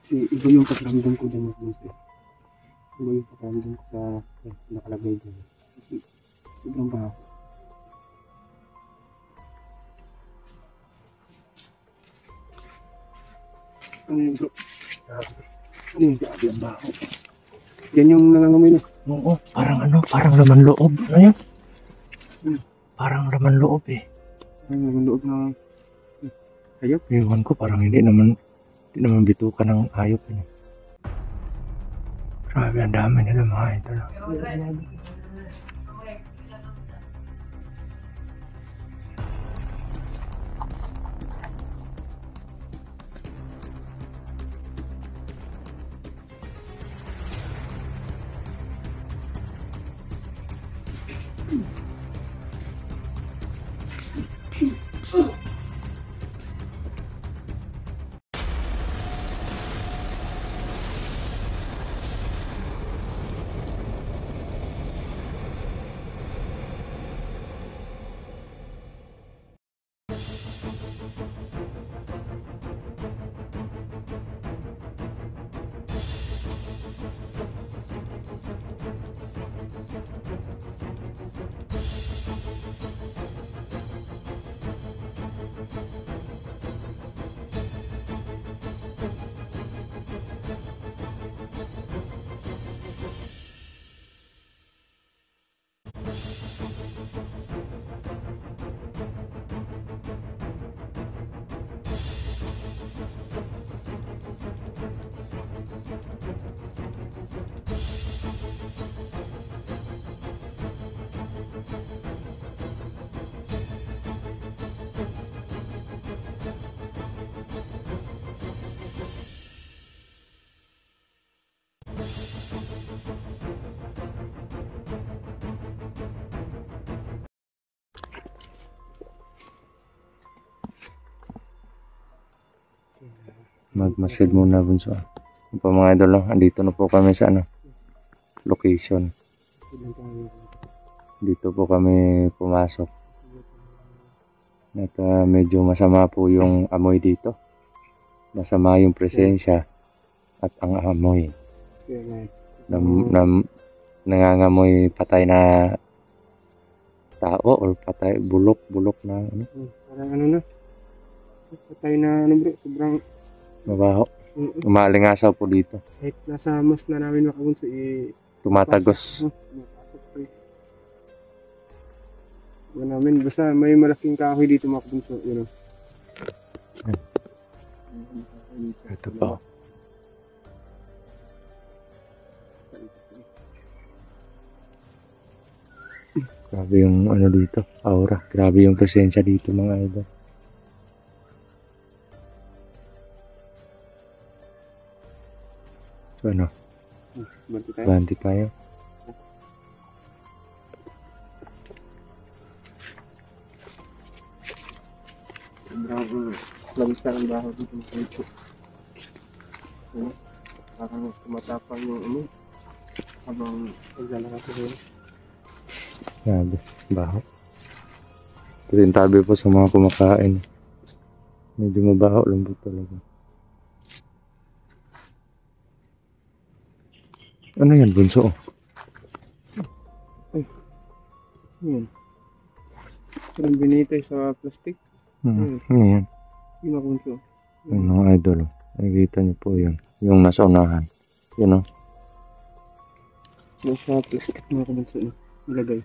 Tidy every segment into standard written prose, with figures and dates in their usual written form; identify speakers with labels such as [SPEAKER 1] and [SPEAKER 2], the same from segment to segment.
[SPEAKER 1] Kasi iba yung pakiramdam ko dyan mga kabunso. Iba yung pakiramdam ko sa nakalagay dyan. Kasi sobrang baho. Ano yun bro? Ano yung grabe ang baho? Yan yung nangangamoy na.
[SPEAKER 2] Oo, parang ano, parang laman loob. Ano yun? Parang laman loob eh.
[SPEAKER 1] Parang naman loob ng hayop.
[SPEAKER 2] Iwan ko, parang hindi naman bitukan ng hayop. Eh. Grabe, ang dami nila mga idol. Magmasid muna bunso. Yung pa mga idol, andito na po kami sa location. Dito po kami pumasok. At medyo masama po yung amoy dito. Masama yung presensya at ang amoy. Nangangamoy patay na tao or patay bulok na ano.
[SPEAKER 1] Parang ano na. Patay na ano bro, sobrang
[SPEAKER 2] mabaho. Umalingasaw po dito.
[SPEAKER 1] Kahit nasa mas na namin makabunso
[SPEAKER 2] tumatagos.
[SPEAKER 1] Wala namin, basta may malaking kahoy dito makabunso, you know.
[SPEAKER 2] Ito pa. Grabe yung ano dito, aura. Grabe yung presensya dito mga idol. So ano? Banti tayo.
[SPEAKER 1] Sobrang lamsa ang baho dito sa ito. Parang tumatapang yung ano habang naglalakad sa rin.
[SPEAKER 2] Grabe, baho. Tabi po sa mga kumakain. Medyo mabaho, lambot talaga. Ano yan, bunso?
[SPEAKER 1] Ay, yan. Parang binitay sa plastic.
[SPEAKER 2] Ano yan?
[SPEAKER 1] Yung makunso.
[SPEAKER 2] Ano mga idol, nakikita niyo po yun. Yung nasa unahan. Yun o.
[SPEAKER 1] Nasa plastic mga kabanso na nilagay.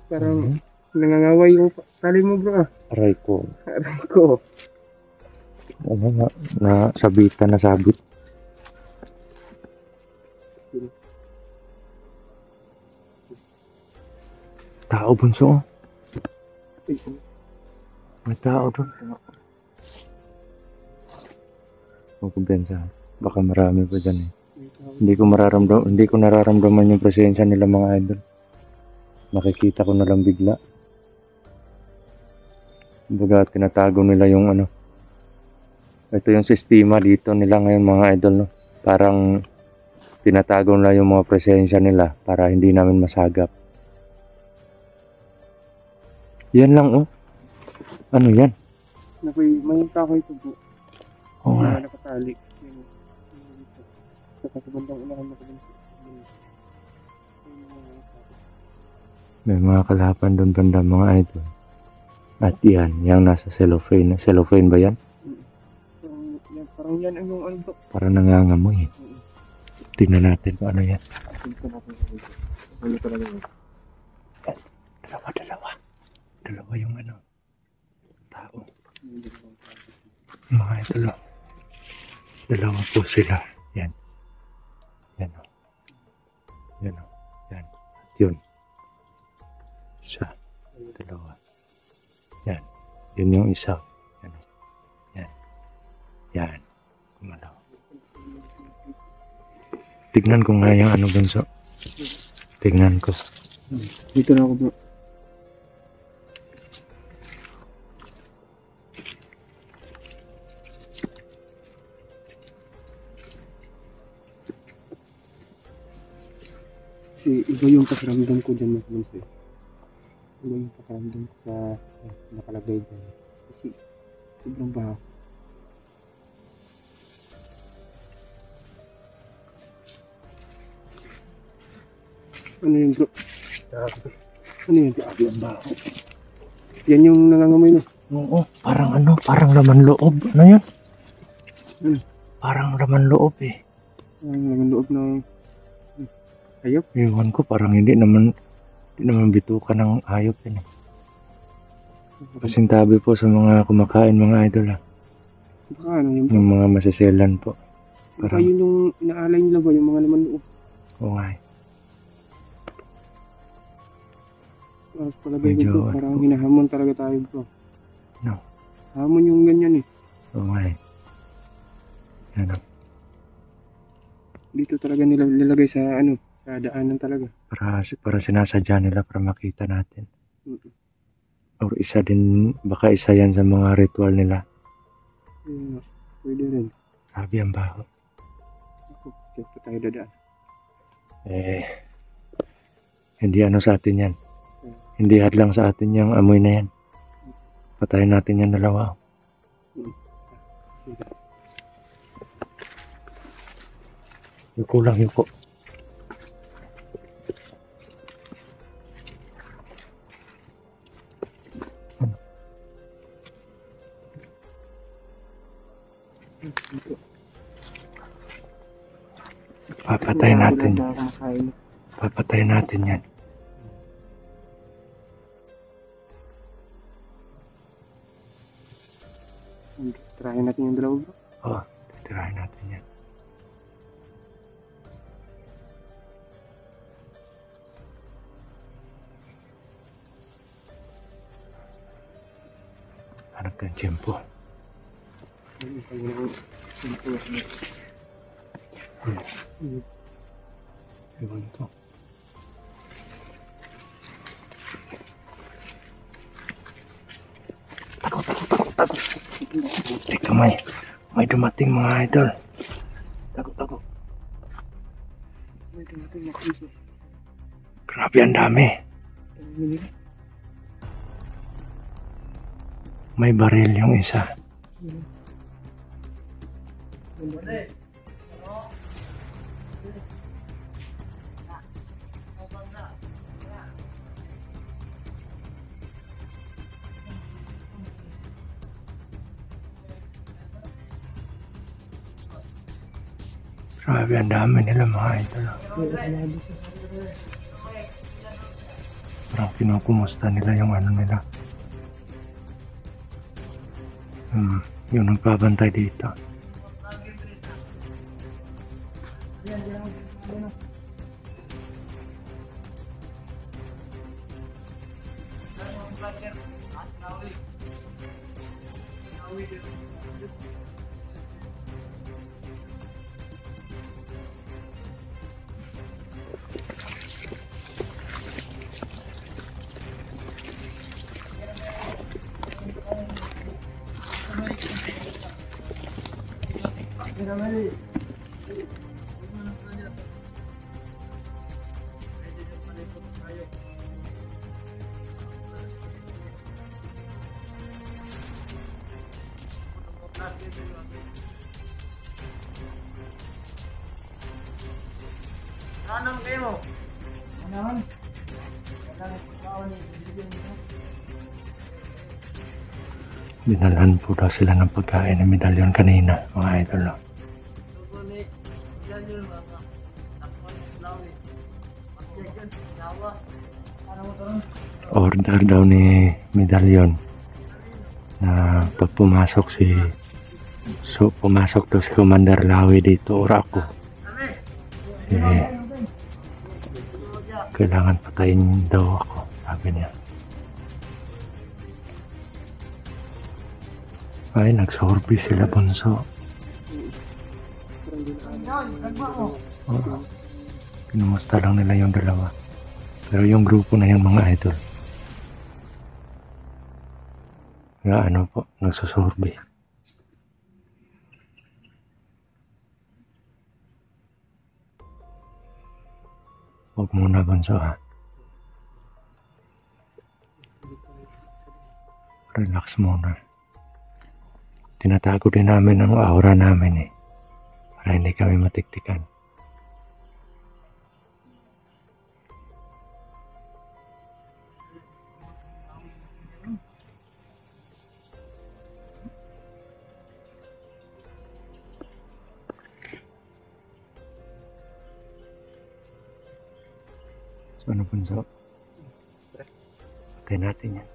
[SPEAKER 1] Parang nangangaway yung tali mo bro ah.
[SPEAKER 2] Aray ko.
[SPEAKER 1] Aray ko.
[SPEAKER 2] Ano na sabitan na sabit. Tao bunso. May tao doon. Magkumpiyansa. Baka marami pa dyan eh. Hindi ko nararamdaman yung presensya nila mga idol. Makikita ko na lang bigla. Baga tinatago nila yung ano. Ito yung sistema dito nila ngayon mga idol, no? Parang tinatago nila yung mga presensya nila para hindi namin masagap. Yan lang oh. Ano yan?
[SPEAKER 1] may kahoy ito po.
[SPEAKER 2] Oo nga.
[SPEAKER 1] Nakatali. Yan. Dito. Saka sa bandang unahan na din po.
[SPEAKER 2] May mga kalapan doon banda mga idol. At yan, yung nasa cellophane. Cellophane ba yan?
[SPEAKER 1] Parang yan ang yung ano po.
[SPEAKER 2] Parang nangangamoy eh. Tingnan natin kung ano yan.
[SPEAKER 1] Ano talaga yun?
[SPEAKER 2] Dalawa yung ano. Tao. Mga idol. Dalawa po sila. Yan. Yan o. Yan o. Yan. At yun. Isa. Dalawa. Yan. Yun yung isa. Yan. Yan. Yan. Kumalaw. Tignan ko nga yung ano bunso. Tignan ko.
[SPEAKER 1] Dito na ako bro. Kasi iba yung pakiramdam ko dyan mga bunso. Iba yung pakiramdam ko sa nakalagay dyan. Kasi sobrang baho. Ano yun bro? Ano yun? Grabe ang baho. Yan yung nangangamoy no?
[SPEAKER 2] Oo, parang ano, parang laman loob. Ano yun?
[SPEAKER 1] Hmm.
[SPEAKER 2] Parang laman loob eh.
[SPEAKER 1] Ang loob ng hayop.
[SPEAKER 2] Ewan ko, parang hindi naman bitukan ng hayop yun eh. Pasintabi po sa mga kumakain mga idol ah.
[SPEAKER 1] Baka ano yun?
[SPEAKER 2] Yung mga masaselan po.
[SPEAKER 1] Baka yun yung inaalay nila ba? Yung mga laman loob.
[SPEAKER 2] Oo nga eh.
[SPEAKER 1] Palagay ko
[SPEAKER 2] Medyo
[SPEAKER 1] bro, parang hinahamon talaga tayo bro.
[SPEAKER 2] No.
[SPEAKER 1] Hamon yung ganyan eh.
[SPEAKER 2] Oo nga eh. Yan o.
[SPEAKER 1] Dito talaga nila nilagay sa ano, sa daanan talaga.
[SPEAKER 2] Para sinasadya nila para makita natin.
[SPEAKER 1] Mm-mm.
[SPEAKER 2] Or isa din, baka isa yan sa mga ritual nila.
[SPEAKER 1] Yeah, pwede rin.
[SPEAKER 2] Grabe ang baho.
[SPEAKER 1] Ako, check pa tayo dadaan.
[SPEAKER 2] Hindi ano sa atin yan. Hindi hadlang sa atin yung amoy na yan. Patayin natin yan dalawa. Yuko lang, yuko. Papatayin natin. Papatayin natin yan.
[SPEAKER 1] Tirahin natin yung dalawa bro.
[SPEAKER 2] Oo, titirahin natin yan. Hanap ng tiyempo. Ewan ko. Takot. Teka, may dumating mga idol. Takot.
[SPEAKER 1] May dumating mga kuso.
[SPEAKER 2] Grabe ang dami. May baril yung isa. Grabe ang dami nila mga idol. Parang kinukumusta nila yung ano nila. Yung nagbabantay dito.
[SPEAKER 3] Anong kayo mo? Anahan? Anahan ko ni bibigyan mo.
[SPEAKER 2] Dinalhan po daw sila ng pagkain ng medalyon kanina, mga idol. No?
[SPEAKER 3] Sugo ni yan yun mga takpan ng slawi. Pagyagan, nawa. Ano mo doon?
[SPEAKER 2] Order daw ni medalyon na pag pumasok pumasok daw si Commander Lawi dito or ako, kailangan patayin daw ako, sabi niya. Ay, nagsorbi sila, Bunso. Oo. Pinumusta lang nila yung dalawa. Pero yung grupo na yung mga idol, kaya ano po, nagsusorbi. Huwag muna, Bunso, ha. Relax muna. Tinatago din namin ang aura namin eh, para hindi kami matiktikan. So ano, Bunso? Patay natin yan.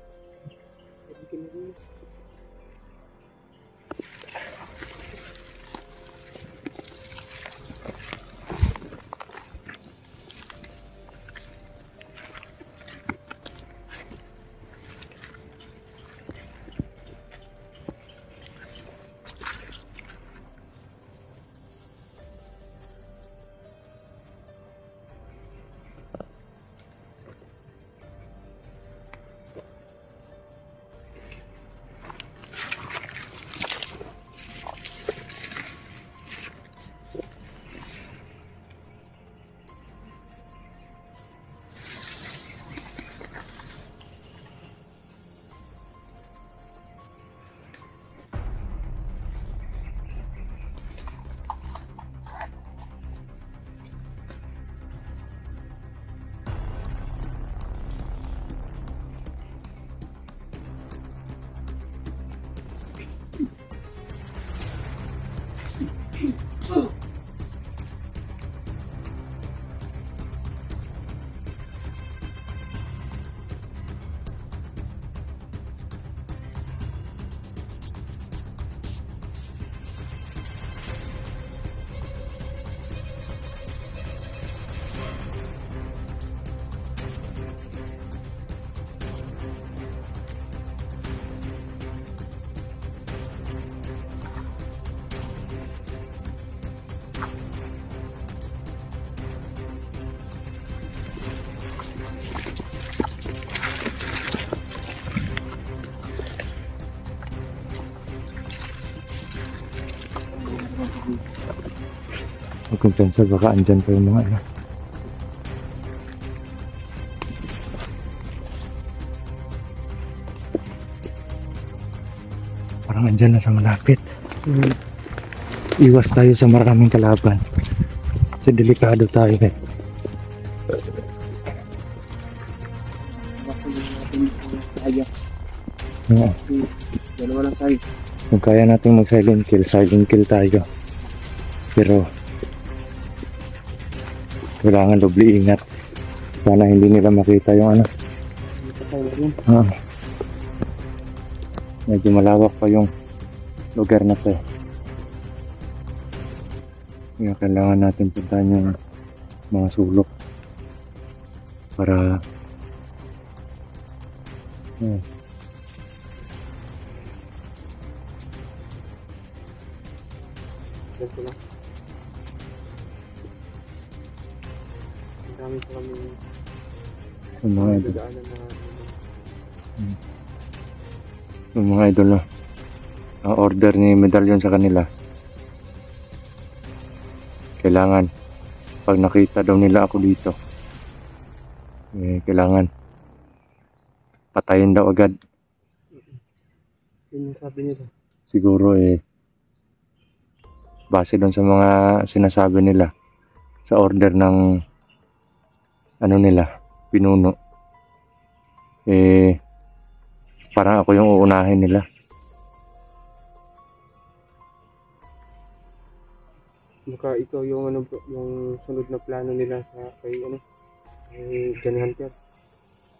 [SPEAKER 2] Huwag kong pensa, baka andyan pa yung mga ano. Parang andyan na sa malapit. Iwas tayo sa maraming kalaban. Kasi delikado tayo eh. Oo.
[SPEAKER 1] Dalawa lang tayo.
[SPEAKER 2] Kung kaya natin mag silent kill tayo. Pero kailangan doble ingat. Sana hindi nila makita yung ano. Medyo malawak pa yung lugar na to. Kaya kailangan natin puntahan yung mga sulok para
[SPEAKER 1] Ganito lang. Ang dami po kami
[SPEAKER 2] yung mga idol.
[SPEAKER 1] dadaanan na
[SPEAKER 2] Yung mga idol na ang order ni medalyon sa kanila, kailangan pag nakita daw nila ako dito, kailangan patayin daw agad.
[SPEAKER 1] yun yung sabi nila.
[SPEAKER 2] Siguro base doon sa mga sinasabi nila sa order ng ano nila, pinuno, parang ako yung uunahin nila.
[SPEAKER 1] Baka ikaw yung ano bro, yung sunod na plano nila sa kay Johnny Hunter.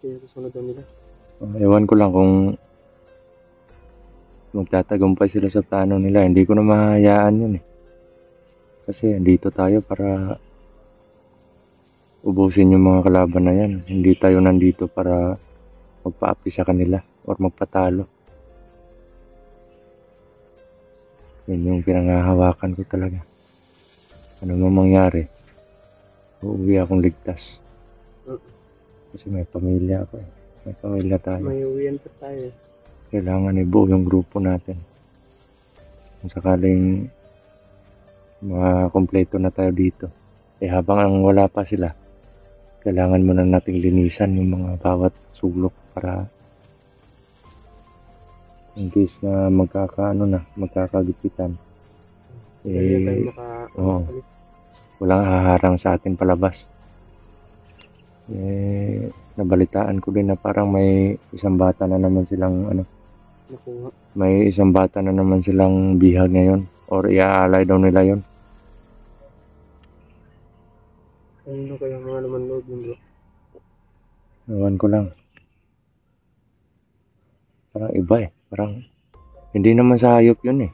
[SPEAKER 1] Kaya susunod daw nila.
[SPEAKER 2] Ewan ko lang kung magtatagumpay sila sa plano nila. Hindi ko na mahayaan yun eh. Kasi andito tayo para ubusin yung mga kalaban na yan. Hindi tayo nandito para magpaapi sa kanila or magpatalo. Yun yung pinanghahawakan ko talaga. Ano man mangyari, uuwi akong ligtas. Kasi may pamilya ako eh. May pamilya tayo.
[SPEAKER 1] May uwian pa tayo.
[SPEAKER 2] Kailangan ibuo yung grupo natin. Kung sakaling makakompleto na tayo dito. Habang ang wala pa sila, kailangan muna nating linisan yung mga bawat sulok para in case na magkakagipitan.
[SPEAKER 1] Hindi tayo
[SPEAKER 2] Oo. Walang haharang sa atin palabas. Nabalitaan ko din na parang may isang bata na naman silang
[SPEAKER 1] nakuha.
[SPEAKER 2] May isang bata na naman silang bihag ngayon or iaalay daw nila yon.
[SPEAKER 1] Ano kaya mga naman loob yun bro?
[SPEAKER 2] Ewan ko lang. Parang iba eh. Parang hindi naman sa hayop yun eh.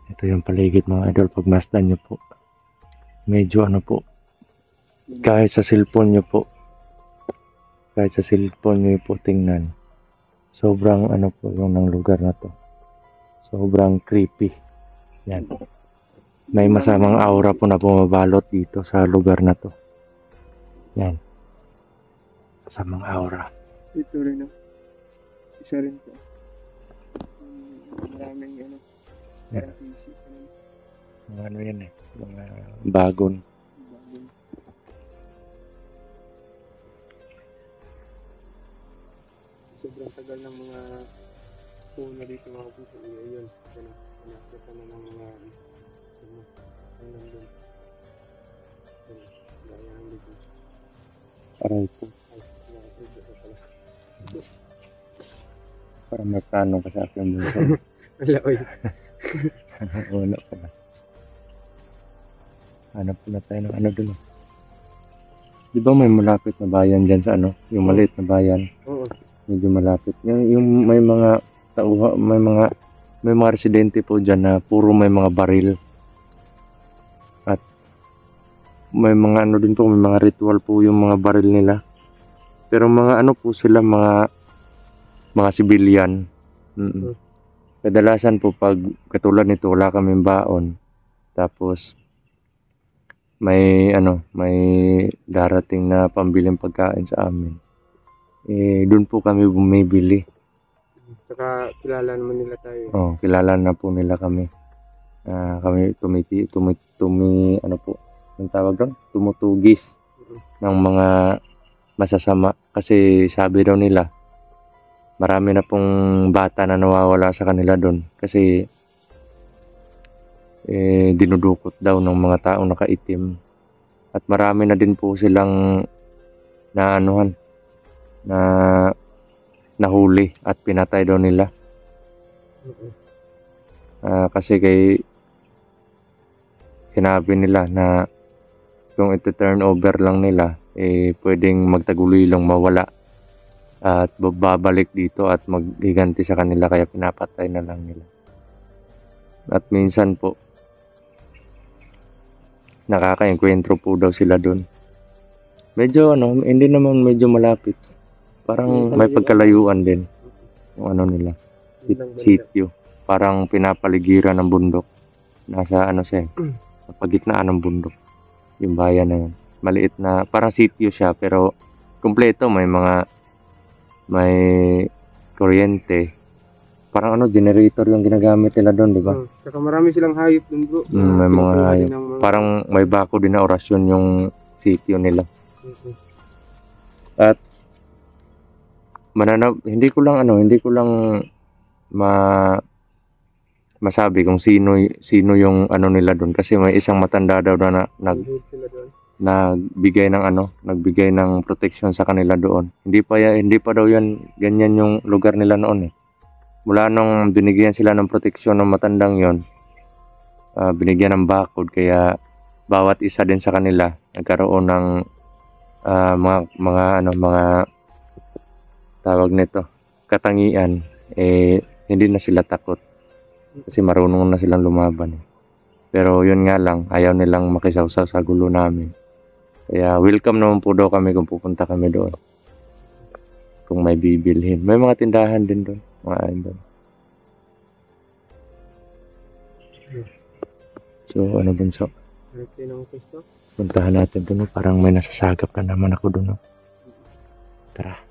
[SPEAKER 2] Ito yung paligid mga idol. Pagmasdan nyo po. Medyo po. Kahit sa cellphone nyo po. Kahit sa cellphone nyo po tingnan. Sobrang po yung ng lugar na to. Sobrang creepy. Yan. May masamang aura po na bumabalot dito sa lugar na to. Yan. Masamang aura.
[SPEAKER 1] Ito rin isa rin po. Maraming
[SPEAKER 2] Yan. Mga yan eh. Mga bagon.
[SPEAKER 1] Sobrang tagal ng mga puna dito mga puso. Ayun. Nakita na ng mga hanggang doon. Gaya ng dito.
[SPEAKER 2] Aray po. Parang may plano ka sa akin mo.
[SPEAKER 1] Wala oy.
[SPEAKER 2] Wala pala. Hanap na tayo ng dun. Di ba may malapit na bayan dyan sa yung maliit na bayan?
[SPEAKER 1] Oo.
[SPEAKER 2] Medyo malapit. Yung may mga tauha, may mga residente po dyan na puro may mga baril. At may mga din po, may mga ritual po yung mga baril nila. Pero mga po sila, mga civilian. Kadalasan po pag katulad nito wala kaming baon. Tapos may darating na pambiling pagkain sa amin. Doon po kami bumibili.
[SPEAKER 1] Saka kilala naman nila tayo.
[SPEAKER 2] Oh, kilala na po nila kami. Kami ang tawag doon? Tumutugis ng mga masasama. Kasi sabi daw nila, marami na pong bata na nawawala sa kanila doon. Kasi dinudukot daw ng mga taong nakaitim. At marami na din po silang nahuli at pinatay daw nila. Kasi sinabi nila na kung iti-turn over lang nila, pwedeng magtaguloy lang mawala at babalik dito at maghiganti sa kanila, kaya pinapatay na lang nila. At minsan po nakaka-enkwentro po daw sila doon. Medyo hindi naman medyo malapit. Parang may pagkalayuan din yung nila. Sitio. Parang pinapaligiran ng bundok. Nasa siya sa pagitnaan ng bundok. Yung bayan na yun. Maliit na, parang sitio siya pero kumpleto. May kuryente. Parang generator yung ginagamit nila doon, di ba?
[SPEAKER 1] Saka marami silang hayop doon bro.
[SPEAKER 2] May mga hayop. Parang may bako din na orasyon yung sitio nila. At hindi ko lang masabi kung sino yung ano nila doon kasi may isang matanda daw na
[SPEAKER 1] Nag-hold sila doon.
[SPEAKER 2] nagbigay ng protection sa kanila doon. Hindi pa daw yan ganyan yung lugar nila noon eh. Mula nung binigyan sila ng proteksyon ng matandang yon, binigyan ng bakod kaya bawat isa din sa kanila nagkaroon ng mga tawag nito, katangian, hindi na sila takot kasi marunong na silang lumaban. Pero yun nga lang, ayaw nilang makisawsaw sa gulo namin. Kaya welcome naman po daw kami kung pupunta kami doon. Kung may bibilhin. May mga tindahan din doon. Mga doon. So ano bunso?
[SPEAKER 1] Hanap tayo ng pwesto.
[SPEAKER 2] Puntahan natin doon. Parang may nasasagap na naman ako doon. Tara.